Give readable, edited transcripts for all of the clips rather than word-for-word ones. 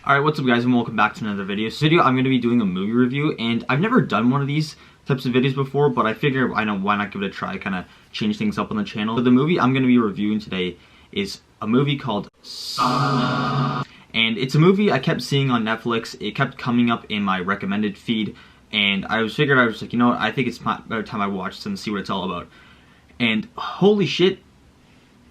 Alright, what's up guys, and welcome back to another video. This video, I'm going to be doing a movie review, and I've never done one of these types of videos before, but I figure, I know, why not give it a try, kind of change things up on the channel. So the movie I'm going to be reviewing today is a movie called Silent. And it's a movie I kept seeing on Netflix. It kept coming up in my recommended feed, and I was like, you know what, I think it's about time I watch this and see what it's all about. And holy shit,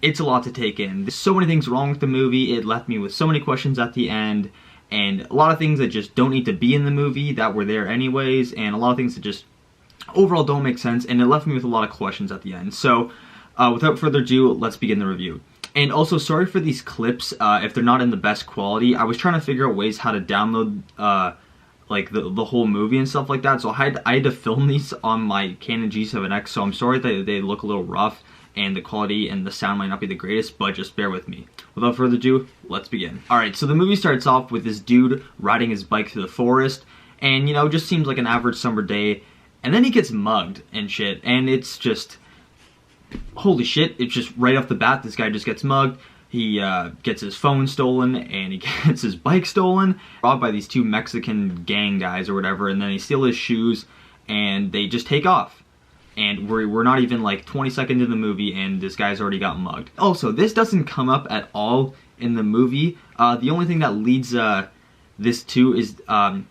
it's a lot to take in. There's so many things wrong with the movie. It left me with so many questions at the end, and a lot of things that just don't need to be in the movie that were there anyways, and a lot of things that just overall don't make sense, and it left me with a lot of questions at the end. So without further ado, let's begin the review. And also, sorry for these clips if they're not in the best quality. I was trying to figure out ways how to download like the whole movie and stuff like that, so I had to film these on my Canon G7X, so I'm sorry that they look a little rough and the quality and the sound might not be the greatest, but just bear with me. Without further ado, let's begin. Alright, so the movie starts off with this dude riding his bike through the forest, and you know, just seems like an average summer day, and then he gets mugged and shit, and it's just, holy shit, it's just right off the bat, this guy just gets mugged. He gets his phone stolen, and he gets his bike stolen, robbed by these two Mexican gang guys or whatever, and then they steal his shoes, and they just take off. And we're not even like 20 seconds in the movie, and this guy's already got mugged. Also, this doesn't come up at all in the movie. The only thing that leads this to is the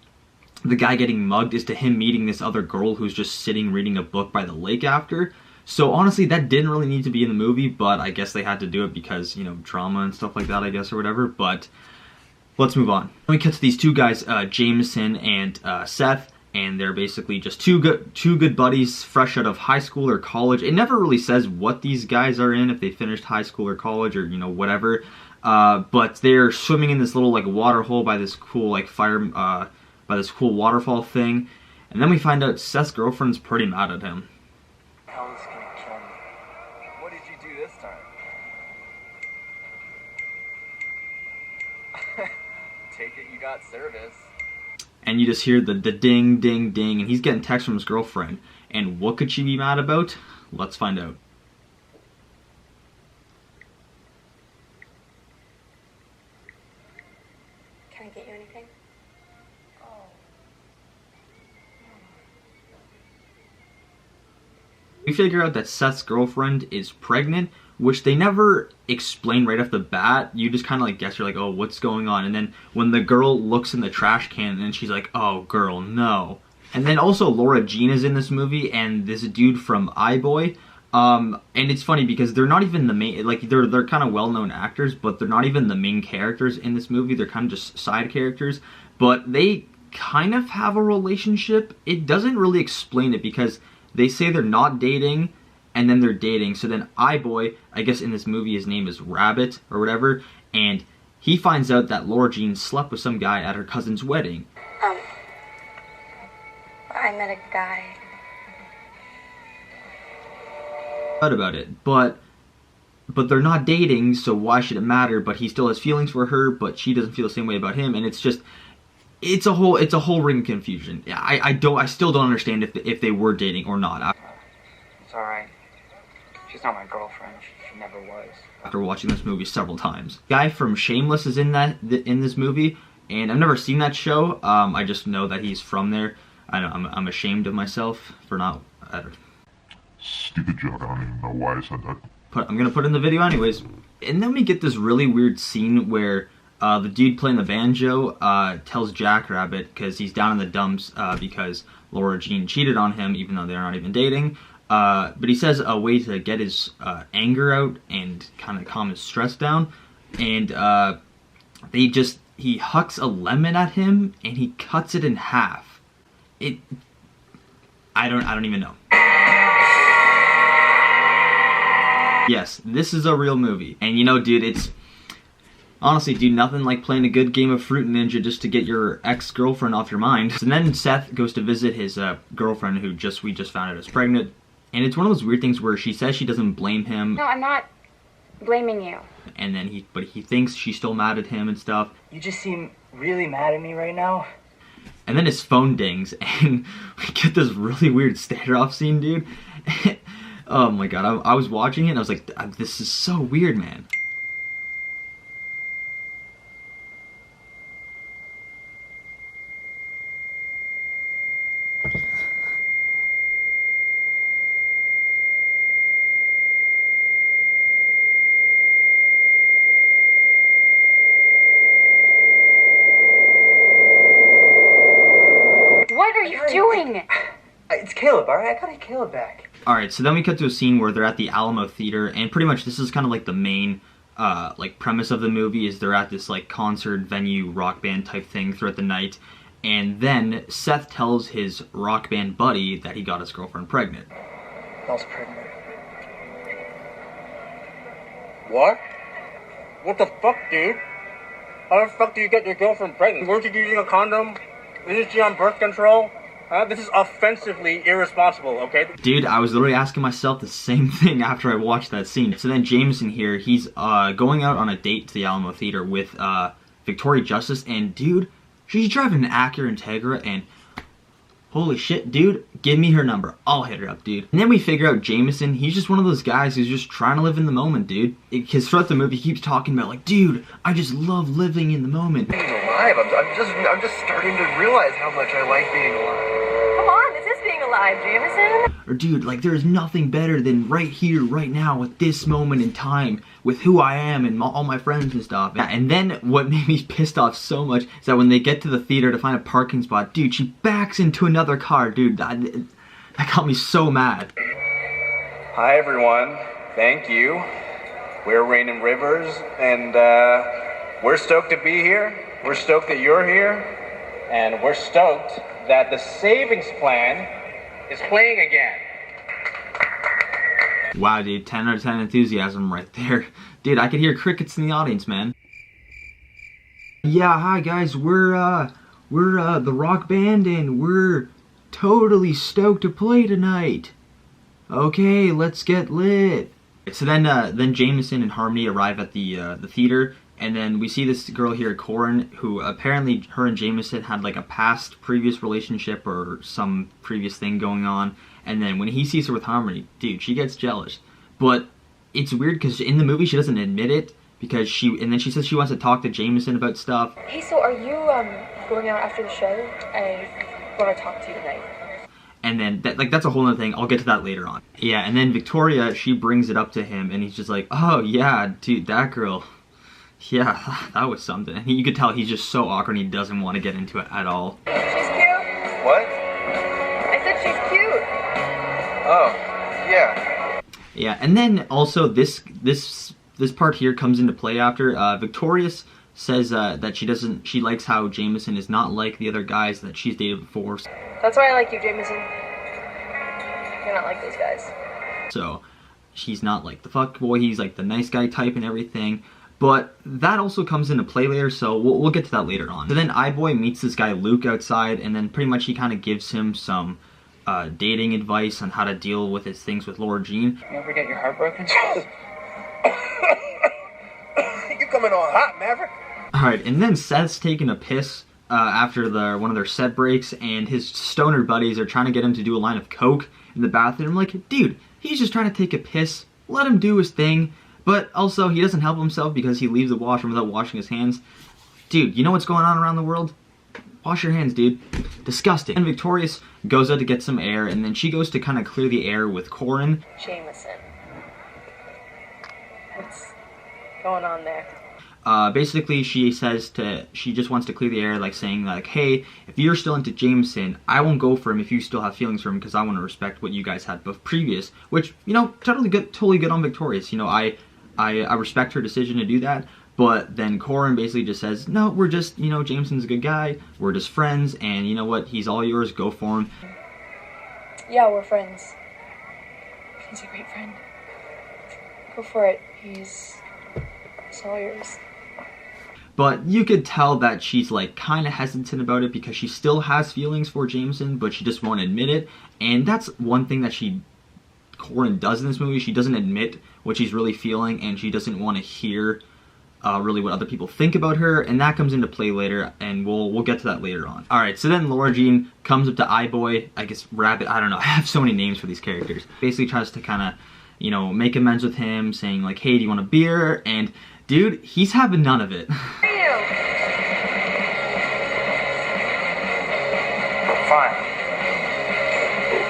guy getting mugged is to him meeting this other girl who's just sitting reading a book by the lake after. So honestly, that didn't really need to be in the movie, but I guess they had to do it because, you know, drama and stuff like that, I guess, or whatever. But let's move on. We get to these two guys, Jameson and Seth. And they're basically just two good buddies fresh out of high school or college. It never really says what these guys are in, if they finished high school or college or, you know, whatever. But they're swimming in this little like water hole by this cool like by this cool waterfall thing. And then we find out Seth's girlfriend's pretty mad at him. Hell's gonna kill me. What did you do this time? Take it you got service. And you just hear the ding, ding, ding, and he's getting text from his girlfriend. And what could she be mad about? Let's find out. Can I get you anything? We figure out that Seth's girlfriend is pregnant, which they never explain right off the bat. You just kind of like guess, you're like, oh, what's going on? And then when the girl looks in the trash can, and she's like, oh, girl, no. And then also Lara Jean is in this movie, and this dude from iBoy. And it's funny because they're not even the main, like they're kind of well-known actors, but they're not even the main characters in this movie. They're kind of just side characters, but they kind of have a relationship. It doesn't really explain it because they say they're not dating, and then they're dating. So then iBoy, I guess in this movie his name is Rabbit or whatever, and he finds out that Lara Jean slept with some guy at her cousin's wedding. I met a guy. About it, but they're not dating, so why should it matter? But he still has feelings for her, but she doesn't feel the same way about him, and it's just, it's a whole ring of confusion. I still don't understand if they were dating or not. It's alright. She's not my girlfriend. She never was. After watching this movie several times, guy from Shameless is in this movie, and I've never seen that show. I just know that he's from there. I know I'm ashamed of myself for not. Stupid joke. I don't even know why I said that. I'm gonna put it in the video anyways. And then we get this really weird scene where the dude playing the banjo tells Jackrabbit, because he's down in the dumps because Lara Jean cheated on him, even though they're not even dating. But he says a way to get his anger out and kind of calm his stress down. And he hucks a lemon at him and he cuts it in half. I don't even know. Yes, this is a real movie. And you know, dude, it's honestly, dude, nothing like playing a good game of Fruit Ninja just to get your ex-girlfriend off your mind. And then Seth goes to visit his girlfriend who we just found out is pregnant. And it's one of those weird things where she says she doesn't blame him. No, I'm not blaming you. And then he thinks she's still mad at him and stuff. You just seem really mad at me right now. And then his phone dings, and we get this really weird standoff scene, dude. Oh my god, I was watching it and I was like, this is so weird, man. are you doing? It's Caleb, alright? I gotta get Caleb back. Alright, so then we cut to a scene where they're at the Alamo Theater, and pretty much this is kind of like the main like premise of the movie, is they're at this like concert venue rock band type thing throughout the night, and then Seth tells his rock band buddy that he got his girlfriend pregnant. I was pregnant. What? What the fuck, dude? How the fuck do you get your girlfriend pregnant? Weren't you using a condom? Isn't she on birth control? This is offensively irresponsible, okay? Dude, I was literally asking myself the same thing after I watched that scene. So then Jameson here, he's going out on a date to the Alamo Theater with Victoria Justice, and dude, she's driving an Acura Integra, and holy shit, dude, give me her number. I'll hit her up, dude. And then we figure out Jameson, he's just one of those guys who's just trying to live in the moment, dude. Because throughout the movie, he keeps talking about, like, dude, I just love living in the moment. Being alive, I'm just starting to realize how much I like being alive. Come on, this is being alive, Jameson. Or dude, like, there's nothing better than right here, right now, at this moment in time, with who I am and all my friends and stuff. And then what made me pissed off so much is that when they get to the theater to find a parking spot, dude, she backs into another car, dude. That got me so mad. Hi, everyone. Thank you. We're Rain and Rivers, and we're stoked to be here. We're stoked that you're here, and we're stoked that the savings plan is playing again. Wow, dude, 10 out of 10 enthusiasm right there. Dude, I could hear crickets in the audience, man. Yeah, hi guys, we're the rock band, and we're totally stoked to play tonight. Okay, let's get lit. So then Jameson and Harmony arrive at the theater, and then we see this girl here, Corin, who apparently her and Jameson had like a past previous relationship or some previous thing going on. And then when he sees her with Harmony, dude, she gets jealous. But it's weird because in the movie she doesn't admit it, because then she says she wants to talk to Jameson about stuff. Hey, so are you going out after the show? I want to talk to you tonight. And then that's a whole other thing. I'll get to that later on. Yeah, and then Victoria, she brings it up to him, and he's just like, oh yeah, dude, that girl. Yeah, that was something. And you could tell he's just so awkward and he doesn't want to get into it at all. She's cute. What? I said she's cute. Oh, yeah. Yeah, and then also this part here comes into play after. Victorious says that she likes how Jameson is not like the other guys that she's dated before. That's why I like you, Jameson. You're not like those guys. So she's not like the fuckboy, he's like the nice guy type and everything. But that also comes into play later, so we'll get to that later on. So then iBoy meets this guy Luke outside, and then pretty much he kind of gives him some dating advice on how to deal with his things with Laura Jean. You ever get your heart broken? You coming on hot, Maverick? Alright, and then Seth's taking a piss after one of their set breaks, and his stoner buddies are trying to get him to do a line of coke in the bathroom. I'm like, dude, he's just trying to take a piss. Let him do his thing. But also, he doesn't help himself because he leaves the washroom without washing his hands. Dude, you know what's going on around the world? Wash your hands, dude. Disgusting. And Victorious goes out to get some air, and then she goes to kind of clear the air with Corin. Jameson. What's going on there? Basically, she just wants to clear the air, like saying like, hey, if you're still into Jameson, I won't go for him if you still have feelings for him, because I want to respect what you guys had previous. Which, you know, totally good on Victorious. You know, I respect her decision to do that. But then Corin basically just says, no, we're just, you know, Jameson's a good guy. We're just friends, and you know what? He's all yours. Go for him. Yeah, we're friends. He's a great friend. Go for it. He's all yours. But you could tell that she's like kind of hesitant about it because she still has feelings for Jameson, but she just won't admit it. And that's one thing that Corin does in this movie. She doesn't admit what she's really feeling, and she doesn't want to hear really what other people think about her, and that comes into play later, and we'll get to that later on. Alright, so then Laura Jean comes up to iBoy, I guess Rabbit, I don't know, I have so many names for these characters. Basically tries to kind of, you know, make amends with him, saying like, hey, do you want a beer? And dude, he's having none of it. How are you? Fine.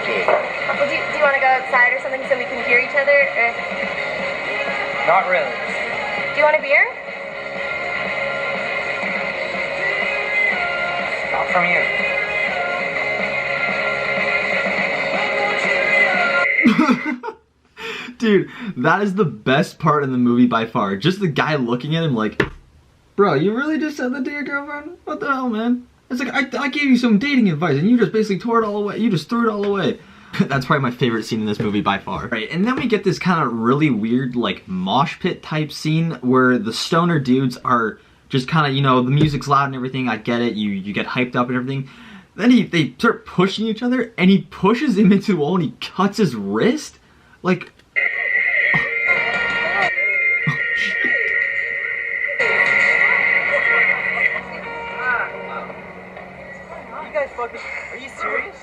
Okay. Well, do you want to go outside or something so we can hear each other? Not really. Do you want a beer? Not from you. Dude, that is the best part in the movie by far. Just the guy looking at him like, bro, you really just said that to your girlfriend? What the hell, man? It's like, I gave you some dating advice and you just basically tore it all away. You just threw it all away. That's probably my favorite scene in this movie by far. Right, and then we get this kind of really weird, like, mosh pit type scene where the stoner dudes are just kind of, you know, the music's loud and everything. I get it. You get hyped up and everything. Then they start pushing each other, and he pushes him into the wall, and he cuts his wrist. Like, oh, shit. You guys fucking... Are you serious?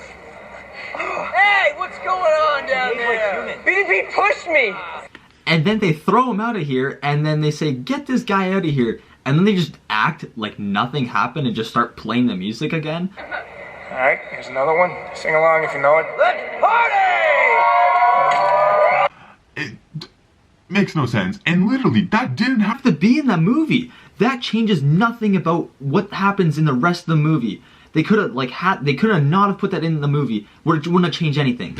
Hey, what's going on down there? BB pushed me! And then they throw him out of here, and then they say, get this guy out of here. And then they just act like nothing happened and just start playing the music again. Alright, here's another one. Sing along if you know it. Let's party! It makes no sense. And literally, that didn't have Have to be in that movie. That changes nothing about what happens in the rest of the movie. They could have not have put that in the movie. It wouldn't have changed anything.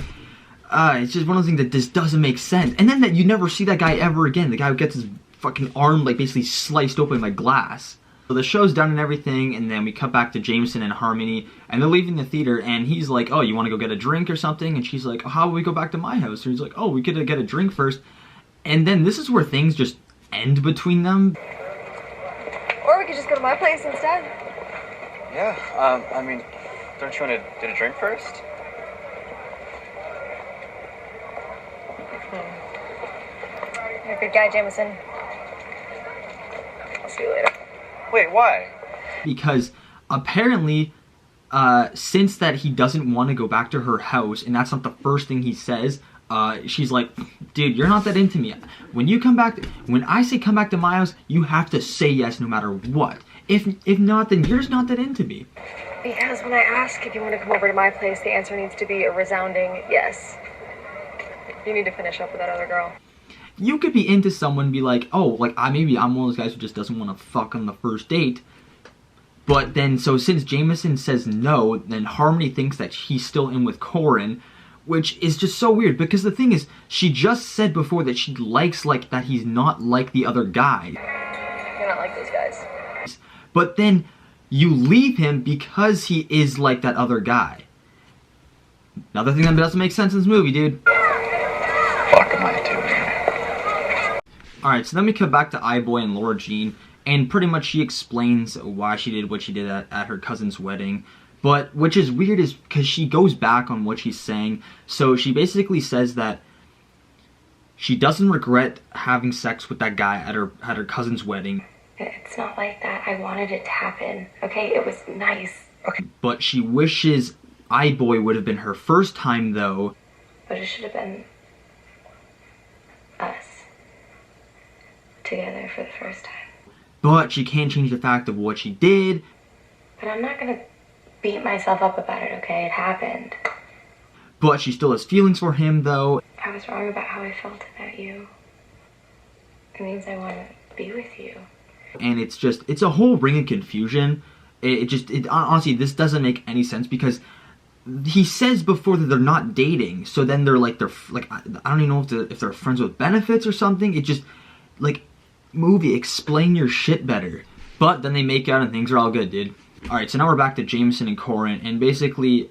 It's just one of those things that just doesn't make sense. And then that you never see that guy ever again. The guy who gets his fucking arm like basically sliced open by glass. So the show's done and everything, and then we cut back to Jameson and Harmony, and they're leaving the theater, and he's like, oh, you want to go get a drink or something? And she's like, oh, how will we go back to my house? And he's like, oh, we could get a drink first. And then this is where things just end between them. Or we could just go to my place instead. Yeah, I mean, don't you want to get a drink first? You're a good guy, Jameson. I'll see you later. Wait, why? Because apparently, since that he doesn't want to go back to her house, and that's not the first thing he says, she's like, dude, you're not that into me. When I say come back to my house, you have to say yes no matter what. If not, then you're just not that into me. Because when I ask if you want to come over to my place, the answer needs to be a resounding yes. You need to finish up with that other girl. You could be into someone and be like, oh, like, maybe I'm one of those guys who just doesn't want to fuck on the first date. But then, so since Jameson says no, then Harmony thinks that he's still in with Corin, which is just so weird, because the thing is, she just said before that she likes, like, that he's not like the other guy. You're not like those guys. But then, you leave him because he is like that other guy. Another thing that doesn't make sense in this movie, dude. Fuck am I doing? Alright, so then we come back to iBoy and Laura Jean, and pretty much she explains why she did what she did at her cousin's wedding. But, which is weird is because she goes back on what she's saying. So she basically says that she doesn't regret having sex with that guy at her cousin's wedding. It's not like that. I wanted it to happen. Okay, it was nice. Okay. But she wishes iBoy would have been her first time, though. But it should have been us together for the first time. But she can't change the fact of what she did. But I'm not gonna beat myself up about it, okay? It happened. But she still has feelings for him, though. I was wrong about how I felt about you. It means I want to be with you. And it's a whole ring of confusion. Honestly, this doesn't make any sense because he says before that they're not dating. So then they're like, I don't even know if they're friends with benefits or something. It just, like, movie, explain your shit better. But then they make out and things are all good, dude. Alright, so now we're back to Jameson and Corin, and basically,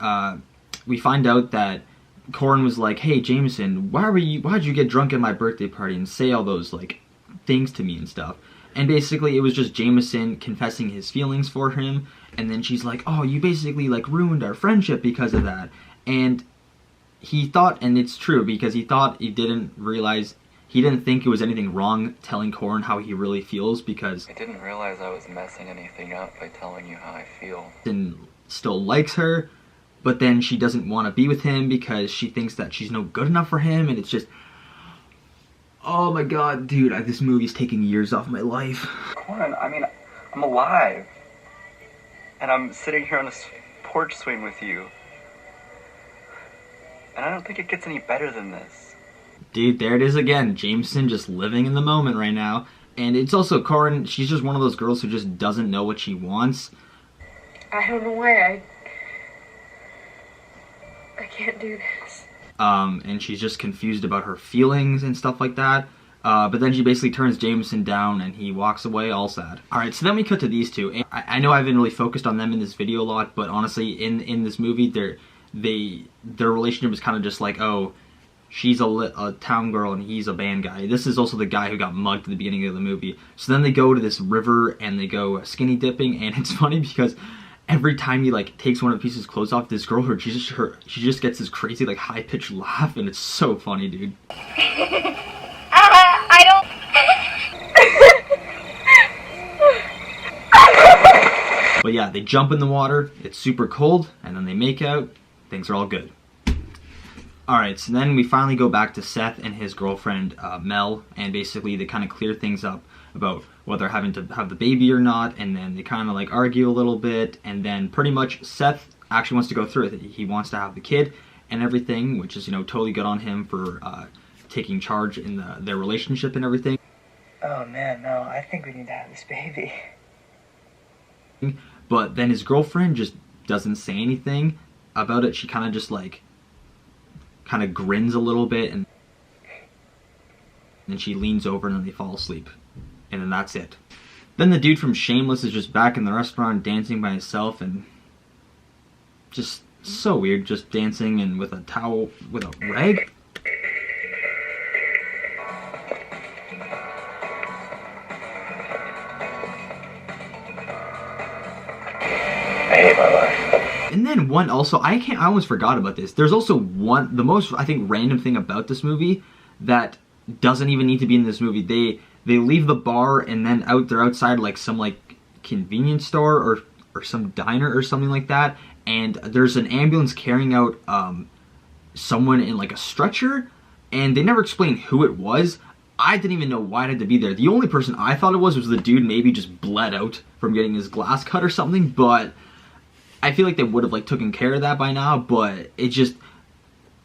we find out that Corin was like, hey, Jameson, why'd you get drunk at my birthday party and say all those, like, things to me and stuff? And basically, it was just Jameson confessing his feelings for him, and then she's like, oh, you basically, like, ruined our friendship because of that. And he thought, and it's true, because he didn't think it was anything wrong telling Corin how he really feels, because I didn't realize I was messing anything up by telling you how I feel. And still likes her, but then she doesn't want to be with him because she thinks that she's no good enough for him, and it's just, oh my god, dude, this movie's taking years off my life. Corin, I mean, I'm alive. And I'm sitting here on this porch swing with you. And I don't think it gets any better than this. Dude, there it is again. Jameson just living in the moment right now. And it's also Corin, she's just one of those girls who just doesn't know what she wants. I don't know why I can't do this. and she's just confused about her feelings and stuff like that. But then she basically turns Jameson down and he walks away all sad. Alright, so then we cut to these two. And I know I haven't really focused on them in this video a lot, but honestly, in this movie, their relationship is kind of just like, oh, she's a town girl and he's a band guy. This is also the guy who got mugged at the beginning of the movie. So then they go to this river and they go skinny dipping, and it's funny because every time he like takes one of the pieces of clothes off, this girl, she just gets this crazy like high-pitched laugh, and it's so funny, dude. I don't... But yeah, they jump in the water, it's super cold, and then they make out, things are all good. Alright, so then we finally go back to Seth and his girlfriend, Mel, and basically they kind of clear things up about whether having to have the baby or not, and then they kind of like argue a little bit, and then pretty much Seth actually wants to go through with it. He wants to have the kid and everything, which is, you know, totally good on him for taking charge in their relationship and everything. Oh man, no, I think we need to have this baby. But then his girlfriend just doesn't say anything about it. She kind of just like kind of grins a little bit, and then she leans over and then they fall asleep, and then that's it. Then the dude from Shameless is just back in the restaurant dancing by himself, and just so weird, just dancing and with a towel, with a rag. I hate my life. And then one also, I almost forgot about this. There's also the most, I think, random thing about this movie that doesn't even need to be in this movie. They leave the bar and then they're outside like some like convenience store or some diner or something like that. And there's an ambulance carrying out someone in like a stretcher, and they never explain who it was. I didn't even know why it had to be there. The only person I thought it was the dude maybe just bled out from getting his glass cut or something, but I feel like they would have like taken care of that by now. But it just,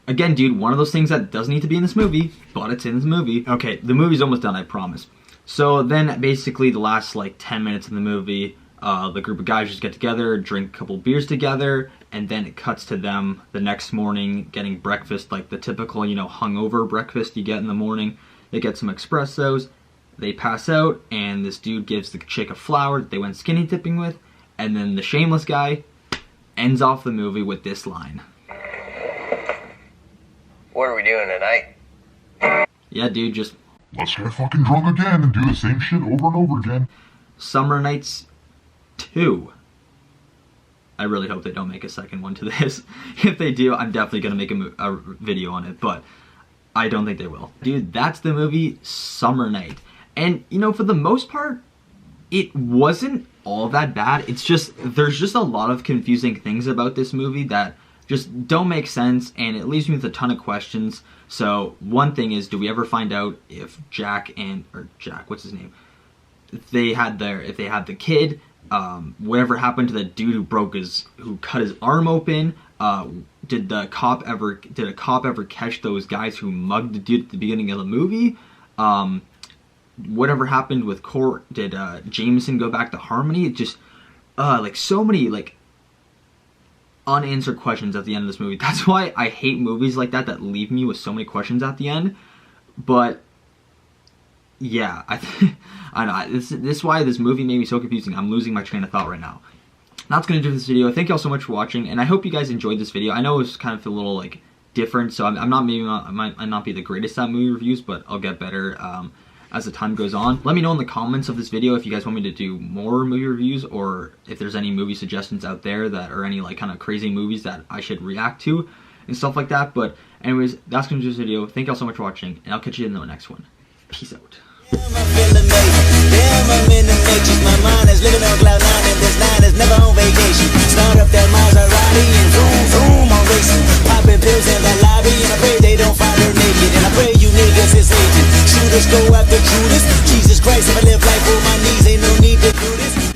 again, dude, one of those things that doesn't need to be in this movie, but it's in this movie. Okay, the movie's almost done, I promise. So then basically the last like 10 minutes of the movie, the group of guys just get together, drink a couple beers together, and then it cuts to them the next morning getting breakfast, like the typical, you know, hungover breakfast you get in the morning. They get some espressos, they pass out, and this dude gives the chick a flower that they went skinny dipping with, and then the Shameless guy ends off the movie with this line. What are we doing tonight? Yeah, dude, just Let's get fucking drunk again and do the same shit over and over again. Summer Nights 2. I really hope they don't make a second one to this. If they do, I'm definitely going to make a video on it, but I don't think they will. Dude, that's the movie Summer Night. And, you know, for the most part, it wasn't all that bad. It's just, there's just a lot of confusing things about this movie that just don't make sense, and it leaves me with a ton of questions. So, one thing is, do we ever find out if Jack, what's his name? If they had the kid, whatever happened to the dude who cut his arm open? Did a cop ever catch those guys who mugged the dude at the beginning of the movie? Whatever happened with Court? Did Jameson go back to Harmony? It just like so many like unanswered questions at the end of this movie. That's why I hate movies like that leave me with so many questions at the end. But yeah, I know this is why this movie made me so confusing. I'm losing my train of thought right now. That's gonna do this video. Thank you all so much for watching, and I hope you guys enjoyed this video. I know it was kind of a little like different, so I might not be the greatest at movie reviews, but I'll get better as the time goes on. Let me know in the comments of this video if you guys want me to do more movie reviews, or if there's any movie suggestions out there that are any like kind of crazy movies that I should react to and stuff like that. But anyways, that's gonna do this video. Thank you all so much for watching, and I'll catch you in the next one. Peace out. Damn, I'm in the matrix. My mind is living on cloud nine, and this line is never on vacation. Start up that Maserati and zoom, zoom, I'm racing. Popping pills in the lobby, and I pray they don't find her naked. And I pray you niggas is hating. Shooters go after Judas. Jesus Christ, if I live life on my knees, ain't no need to do this.